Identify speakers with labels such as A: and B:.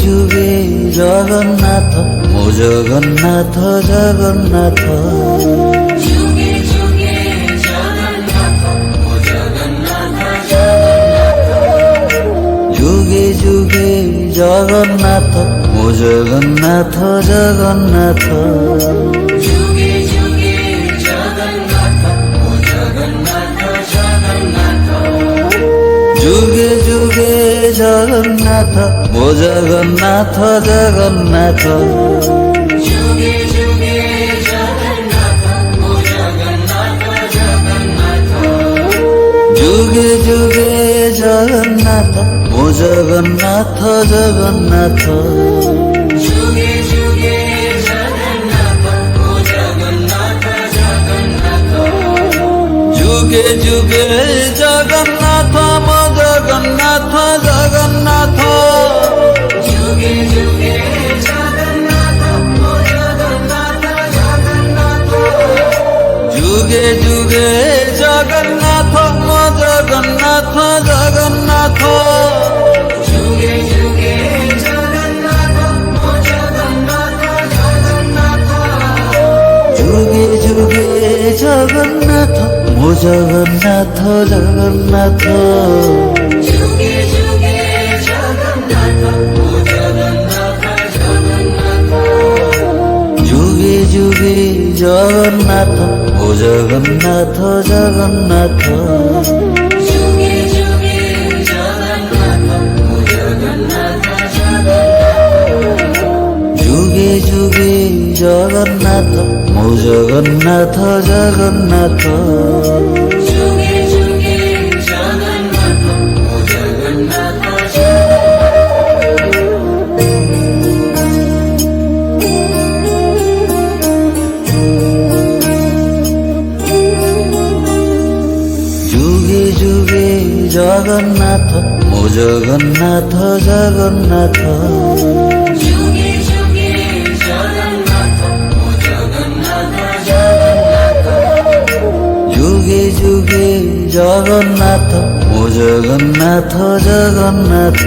A: যুগে জগন্নাথ মো জগন্নাথ জগন্নাথ
B: যুগে যুগে জগন্নাথ ও জগন্নাথ জগন্নাথ
A: যুগে যুগে জগন্নাথ মো জগন্নাথ জগন্নাথ
B: যুগে যুগে জগন্নাথ ও জগন্নাথ জগন্নাথ
A: যুগে যুগে জগন্নাথ মো জগন্নাথ জগন্নাথ
B: যুগে যুগে জগন্নাথ ও জগন্নাথ জগন্নাথ
A: যুগে যুগে জগন্নাথ মো জগন্নাথ জগন্নাথ
B: যুগে যুগে জগন্নাথ ও জগন্নাথ জগন্নাথ
A: যুগে যুগে জগন্নাথ মো জগন্নাথ জগন্নাথ
B: যুগে যুগে জগন্নাথ ও জগন্নাথ জগন্নাথ
A: যুগে যুগে জগন্নাথ মো জগন্নাথ জগন্নাথ
B: যুগে যুগে জগন্নাথ ও জগন্নাথ জগন্নাথ
A: যুগে যুগে জগন্নাথ মো জগন্নাথ জগন্নাথ
B: যুগে যুগে জগন্নাথ ও জগন্নাথ জগন্নাথ
A: যুগে যুগে জগন্নাথ মো জগন্নাথ জগন্নাথ
B: যুগে যুগে জগন্নাথ ও জগন্নাথ জগন্নাথ
A: যুগে যুগে জগন্নাথ মো জগন্নাথ জগন্নাথ
B: যুগে যুগে জগন্নাথ ও জগন্নাথ
A: যুগে যুগে জগন্নাথ মো জগন্নাথ জগন্নাথ
B: যুগে যুগে জগন্নাথ ও জগন্নাথ জগন্নাথ
A: যুগে যুগে জগন্নাথ মো জগন্নাথ জগন্নাথ